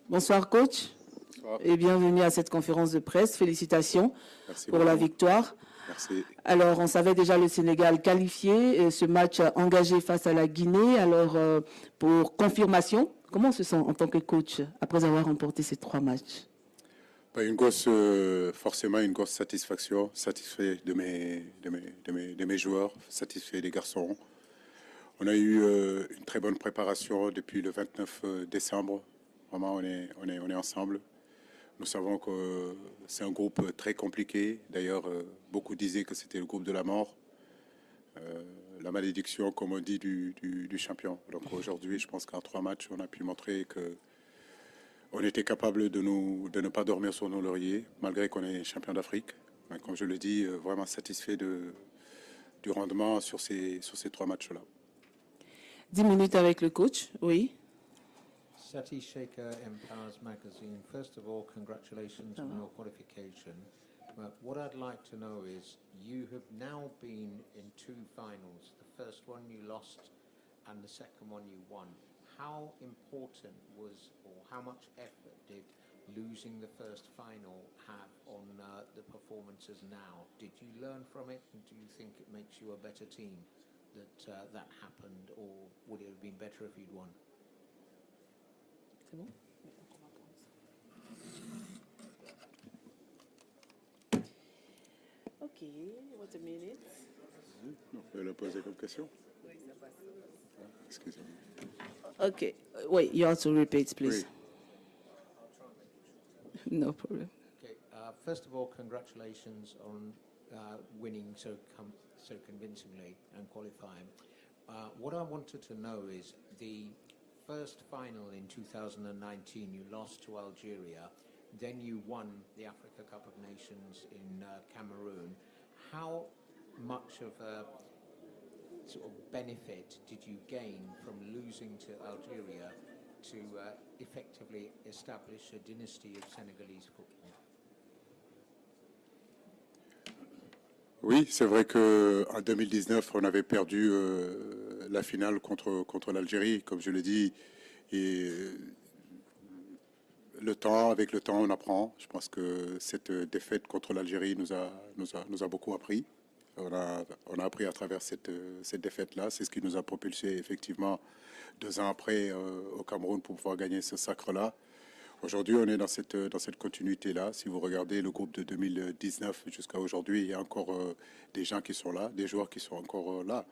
Bonsoir coach. Bonsoir. Et bienvenue à cette conférence de presse. Félicitations pour la victoire. Merci. Alors, on savait déjà le Sénégal qualifié, ce match engagé face à la Guinée. Alors, pour confirmation, comment on se sent en tant que coach après avoir remporté ces 3 matchs? Forcément une grosse satisfaction, satisfait de mes joueurs, satisfait des garçons. On a eu une très bonne préparation depuis le 29 décembre. Vraiment, on est ensemble. Nous savons que c'est un groupe très compliqué. D'ailleurs, beaucoup disaient que c'était le groupe de la mort. La malédiction, comme on dit, du champion. Donc aujourd'hui, je pense qu'en 3 matchs, on a pu montrer que on était capable de ne pas dormir sur nos lauriers, malgré qu'on est champion d'Afrique. Mais comme je le dis, vraiment satisfait du rendement sur ces 3 matchs-là. 10 minutes avec le coach, oui. Sati Shaker, Empowers Magazine. First of all, congratulations on your qualification. What I'd like to know is, you have now been in 2 finals. The first one you lost and the second one you won. How important was, or how much effort did losing the first final have on the performances now? Did you learn from it, and do you think it makes you a better team that happened, or would it have been better if you'd won? C'est bon? Ok, wait a minute. On peut le poser comme question. Excusez-moi. Okay, wait, you have to repeat, please. Oui. No problem. Okay, first of all, congratulations on winning so convincingly and qualifying. What I wanted to know is, the first final in 2019, you lost to Algeria, then you won the Africa Cup of Nations in Cameroon. How much of a sort of benefit did you gain from losing to Algeria to effectively establish a dynasty of Senegalese football? Oui, c'est vrai qu'en 2019, on avait perdu la finale contre l'Algérie, comme je l'ai dit. Et avec le temps, on apprend. Je pense que cette défaite contre l'Algérie nous a beaucoup appris. On a appris à travers cette défaite-là. C'est ce qui nous a propulsé effectivement 2 ans après au Cameroun pour pouvoir gagner ce sacre-là. Aujourd'hui, on est dans cette continuité-là. Si vous regardez le groupe de 2019 jusqu'à aujourd'hui, il y a encore des gens qui sont là, des joueurs qui sont encore là.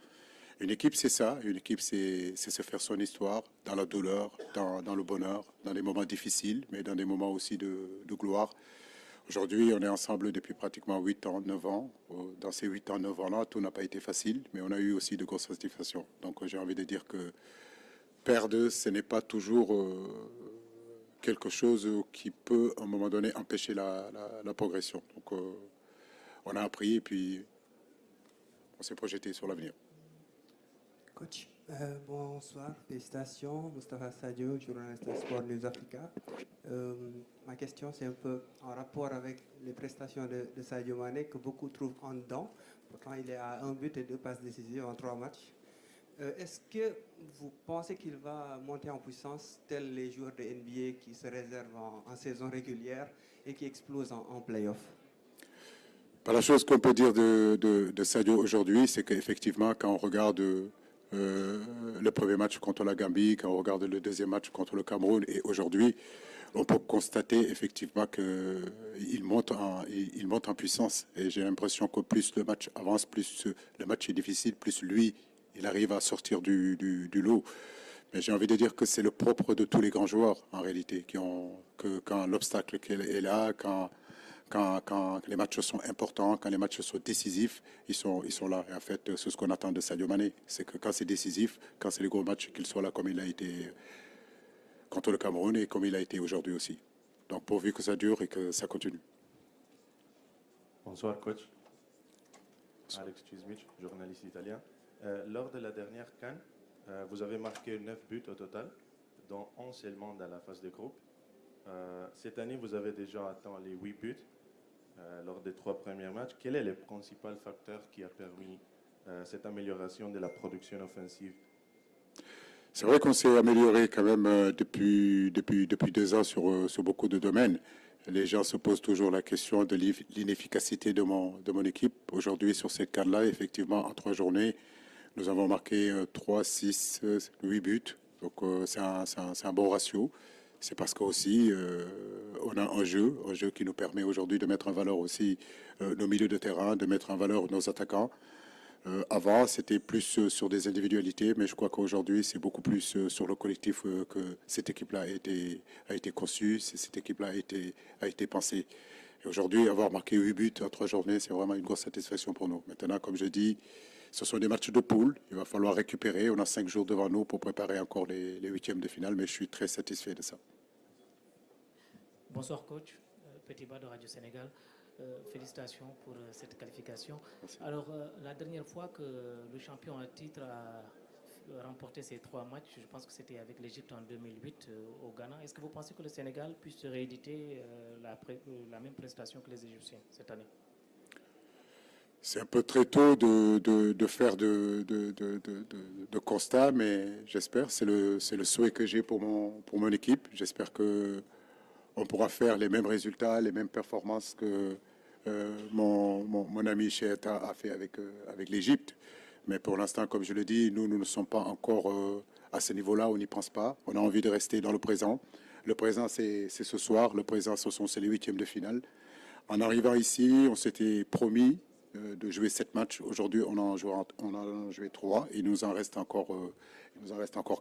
Une équipe, c'est ça. Une équipe, c'est se faire son histoire dans la douleur, dans le bonheur, dans des moments difficiles, mais dans des moments aussi de gloire. Aujourd'hui, on est ensemble depuis pratiquement 8 ans, 9 ans. Dans ces 8 ans, 9 ans-là, tout n'a pas été facile, mais on a eu aussi de grosses satisfactions. Donc j'ai envie de dire que perdre, ce n'est pas toujours quelque chose qui peut, à un moment donné, empêcher la progression. Donc on a appris et puis on s'est projeté sur l'avenir. Coach, bonsoir, félicitations. Moustapha Sadio, journaliste de Sport News Africa. Ma question, c'est un peu en rapport avec les prestations de Sadio Mané, que beaucoup trouvent en dedans. Pourtant, il est à 1 but et 2 passes décisives en 3 matchs. Est-ce que vous pensez qu'il va monter en puissance, tels les joueurs de NBA qui se réservent en saison régulière et qui explosent en play-off? La chose qu'on peut dire de Sadio aujourd'hui, c'est qu'effectivement, quand on regarde le premier match contre la Gambie, quand on regarde le deuxième match contre le Cameroun et aujourd'hui, on peut constater effectivement qu'il monte en puissance. Et j'ai l'impression que plus le match avance, plus le match est difficile, plus lui, il arrive à sortir du lot. Mais j'ai envie de dire que c'est le propre de tous les grands joueurs, en réalité, que quand l'obstacle est là, quand les matchs sont importants, quand les matchs sont décisifs, ils sont là. Et en fait, c'est ce qu'on attend de Sadio Mané. C'est que quand c'est décisif, quand c'est les gros matchs, qu'il soit là comme il a été contre le Cameroun et comme il a été aujourd'hui aussi. Donc pourvu que ça dure et que ça continue. Bonsoir coach. Alex Chismich, journaliste italien. Lors de la dernière CAN, vous avez marqué 9 buts au total, dont 11 seulement dans la phase de groupe. Cette année, vous avez déjà atteint les 8 buts lors des 3 premiers matchs. Quel est le principal facteur qui a permis cette amélioration de la production offensive? C'est vrai qu'on s'est amélioré quand même depuis 2 ans sur beaucoup de domaines. Les gens se posent toujours la question de l'inefficacité de mon équipe. Aujourd'hui, sur cette CAN-là, effectivement, en 3 journées, nous avons marqué 3, 6, 8 buts. Donc, c'est un bon ratio. C'est parce qu'aussi, on a un jeu qui nous permet aujourd'hui de mettre en valeur aussi nos milieux de terrain, de mettre en valeur nos attaquants. Avant, c'était plus sur des individualités, mais je crois qu'aujourd'hui, c'est beaucoup plus sur le collectif que cette équipe-là a été conçue, cette équipe-là a été pensée. Et aujourd'hui, avoir marqué 8 buts en 3 journées, c'est vraiment une grosse satisfaction pour nous. Maintenant, comme je dis, ce sont des matchs de poule. Il va falloir récupérer. On a 5 jours devant nous pour préparer encore les huitièmes de finale, mais je suis très satisfait de ça. Bonsoir coach, Petit Bas de Radio Sénégal. Félicitations pour cette qualification. Merci. Alors, la dernière fois que le champion en titre a remporté ces 3 matchs, je pense que c'était avec l'Égypte en 2008 au Ghana. Est-ce que vous pensez que le Sénégal puisse rééditer la même prestation que les Égyptiens cette année? C'est un peu très tôt de faire de constats, mais j'espère. C'est le souhait que j'ai pour mon équipe. J'espère qu'on pourra faire les mêmes résultats, les mêmes performances que mon ami Cheeta a fait avec l'Égypte. Mais pour l'instant, comme je le dis, nous ne sommes pas encore à ce niveau-là, on n'y pense pas. On a envie de rester dans le présent. Le présent, c'est ce soir. Le présent, c'est les huitièmes de finale. En arrivant ici, on s'était promis de jouer 7 matchs. Aujourd'hui, on en a joué 3. Il nous en reste encore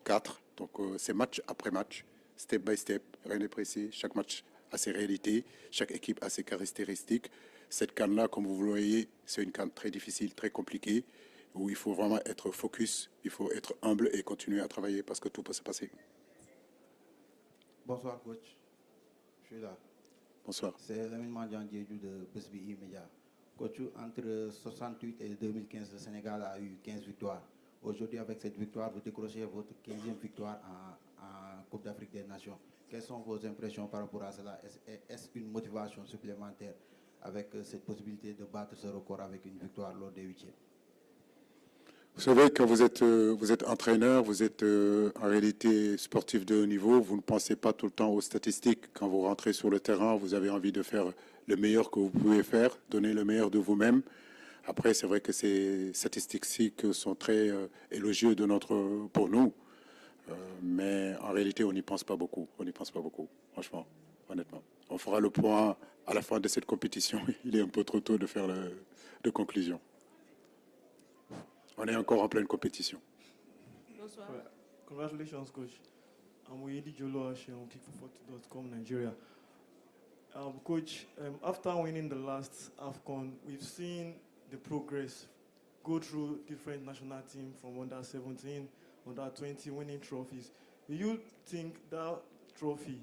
4. Donc, c'est match après match, step by step, rien n'est pressé. Chaque match a ses réalités, chaque équipe a ses caractéristiques. Cette CAN-là, comme vous le voyez, c'est une CAN très difficile, très compliquée, où il faut vraiment être focus, il faut être humble et continuer à travailler parce que tout peut se passer. Bonsoir coach, je suis là. Bonsoir. C'est Lamine Mandian Diédhiou de BSBI Media. Coach, entre 68 et 2015, le Sénégal a eu 15 victoires. Aujourd'hui, avec cette victoire, vous décrochez votre 15e victoire en Coupe d'Afrique des Nations. Quelles sont vos impressions par rapport à cela? Est-ce une motivation supplémentaire avec cette possibilité de battre ce record avec une victoire lors des huitièmes? Vous savez, quand vous êtes entraîneur, vous êtes en réalité sportif de haut niveau, vous ne pensez pas tout le temps aux statistiques. Quand vous rentrez sur le terrain, vous avez envie de faire le meilleur que vous pouvez faire, donner le meilleur de vous-même. Après, c'est vrai que ces statistiques sont très élogieuses pour nous. Mais en réalité, on n'y pense pas beaucoup. On n'y pense pas beaucoup, franchement, honnêtement. On fera le point à la fin de cette compétition. Il est un peu trop tôt de faire de conclusion. On est encore en pleine compétition. Bonsoir. Well, congratulations, coach. I'm Oyedi Jolo Ashe on kickforfort.com Nigeria. Coach, after winning the last AFCON, we've seen the progress go through different national teams from under 17, under 20, winning trophies. Do you think that trophy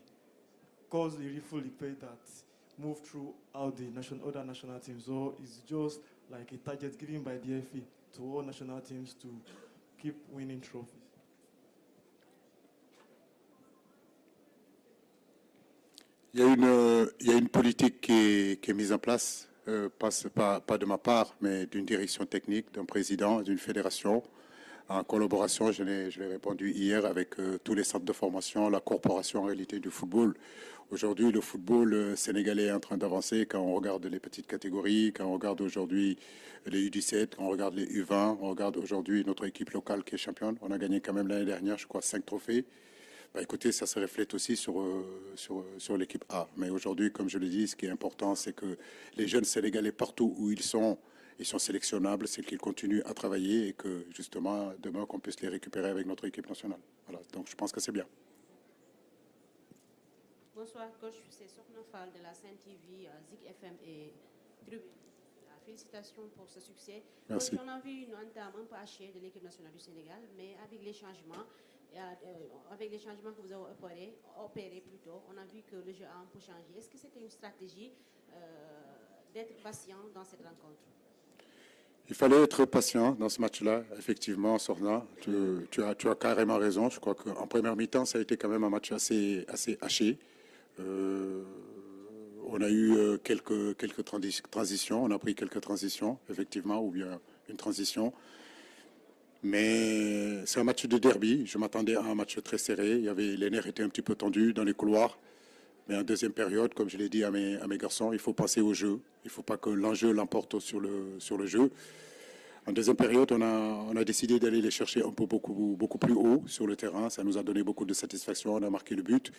caused a ripple effect that moved throughout the other national teams, or is just like a target given by the FA to all national teams to keep winning trophies? Il y a une politique qui est mise en place, pas de ma part, mais d'une direction technique, d'un président, d'une fédération, en collaboration, je l'ai répondu hier, avec tous les centres de formation, la corporation en réalité du football. Aujourd'hui, le football sénégalais est en train d'avancer quand on regarde les petites catégories, quand on regarde aujourd'hui les U17, quand on regarde les U20, on regarde aujourd'hui notre équipe locale qui est championne. On a gagné quand même l'année dernière, je crois, 5 trophées. Bah, écoutez, ça se reflète aussi sur l'équipe A. Mais aujourd'hui, comme je le dis, ce qui est important, c'est que les jeunes Sénégalais, partout où ils sont sélectionnables, c'est qu'ils continuent à travailler et que, justement, demain, qu'on puisse les récupérer avec notre équipe nationale. Voilà, donc je pense que c'est bien. Bonsoir, coach. C'est Sokna Fall de la Sen TV, Zik FM et Tribune. Félicitations pour ce succès. Merci. Coach, on a vu une entame un peu hachée de l'équipe nationale du Sénégal, mais avec les changements que vous avez opérés plutôt, on a vu que le jeu a un peu changé. Est-ce que c'était une stratégie d'être patient dans cette rencontre? Il fallait être patient dans ce match-là, effectivement, Sorna. Tu as carrément raison. Je crois qu'en première mi-temps, ça a été quand même un match assez haché. On a eu quelques transitions, on a pris quelques transitions, effectivement, ou bien une transition. Mais c'est un match de derby. Je m'attendais à un match très serré. Les nerfs étaient un petit peu tendus dans les couloirs. Mais en deuxième période, comme je l'ai dit à mes garçons, il faut passer au jeu. Il ne faut pas que l'enjeu l'emporte sur le jeu. En deuxième période, on a décidé d'aller les chercher un peu beaucoup plus haut sur le terrain. Ça nous a donné beaucoup de satisfaction. On a marqué le but.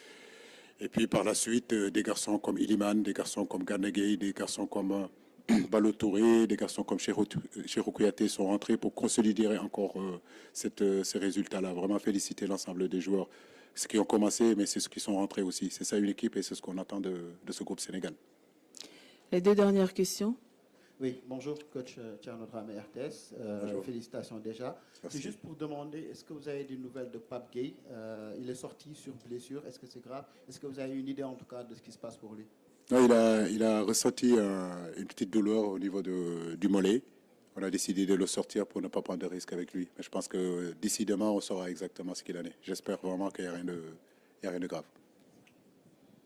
Et puis par la suite, des garçons comme Iliman, des garçons comme Ganegay, des garçons comme Balo Touré, des garçons comme Cheikhou Kouyaté sont rentrés pour consolider encore ces résultats-là. Vraiment féliciter l'ensemble des joueurs. Ce qui ont commencé, mais c'est ceux qui sont rentrés aussi. C'est ça une équipe et c'est ce qu'on attend de ce groupe Sénégal. Les deux dernières questions. Oui, bonjour coach Thierno Dramé RTS. Félicitations déjà. C'est juste pour demander, est-ce que vous avez des nouvelles de Pape Gueye? Il est sorti sur blessure, est-ce que c'est grave? Est-ce que vous avez une idée en tout cas de ce qui se passe pour lui? Non, il a ressenti une petite douleur au niveau du mollet. On a décidé de le sortir pour ne pas prendre de risque avec lui. Mais je pense que d'ici demain, on saura exactement ce qu'il en est. J'espère vraiment qu'il n'y a rien de grave.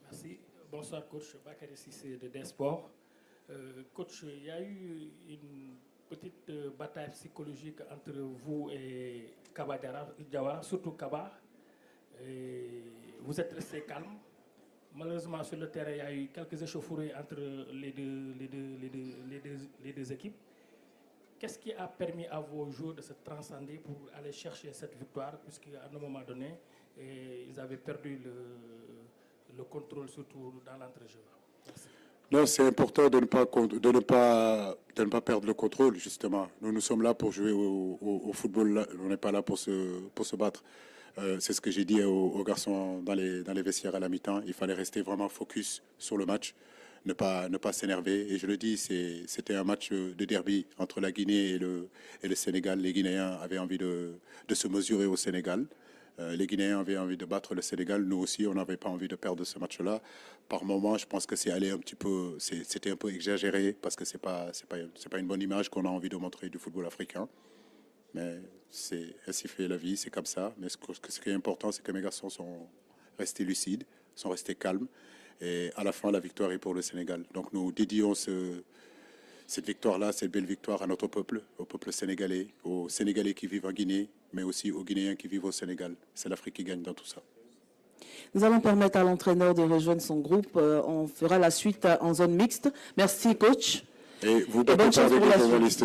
Merci. Bonsoir coach, Bakary Cissé de Desport. Coach, il y a eu une petite bataille psychologique entre vous et Kaba Diawara, surtout Kaba. Vous êtes resté calme. Malheureusement, sur le terrain, il y a eu quelques échauffourées entre les deux équipes. Qu'est-ce qui a permis à vos joueurs de se transcender pour aller chercher cette victoire, puisqu'à un moment donné, ils avaient perdu le contrôle, surtout dans l'entrejeu? Non, c'est important de ne pas perdre le contrôle, justement. Nous sommes là pour jouer au football, on n'est pas là pour se battre. C'est ce que j'ai dit aux garçons dans les vestiaires à la mi-temps. Il fallait rester vraiment focus sur le match, ne pas s'énerver. Et je le dis, c'était un match de derby entre la Guinée et le Sénégal. Les Guinéens avaient envie de se mesurer au Sénégal. Les Guinéens avaient envie de battre le Sénégal. Nous aussi, on n'avait pas envie de perdre ce match-là. Par moment, je pense que c'était un peu exagéré parce que c'est pas une bonne image qu'on a envie de montrer du football africain. Mais ainsi fait la vie, c'est comme ça. Mais ce qui est important, c'est que mes garçons sont restés lucides, sont restés calmes. Et à la fin, la victoire est pour le Sénégal. Donc nous dédions cette victoire-là, cette belle victoire à notre peuple, au peuple sénégalais, aux Sénégalais qui vivent en Guinée, mais aussi aux Guinéens qui vivent au Sénégal. C'est l'Afrique qui gagne dans tout ça. Nous allons permettre à l'entraîneur de rejoindre son groupe. On fera la suite en zone mixte. Merci, coach. Et vous, bonne chance avec les journalistes.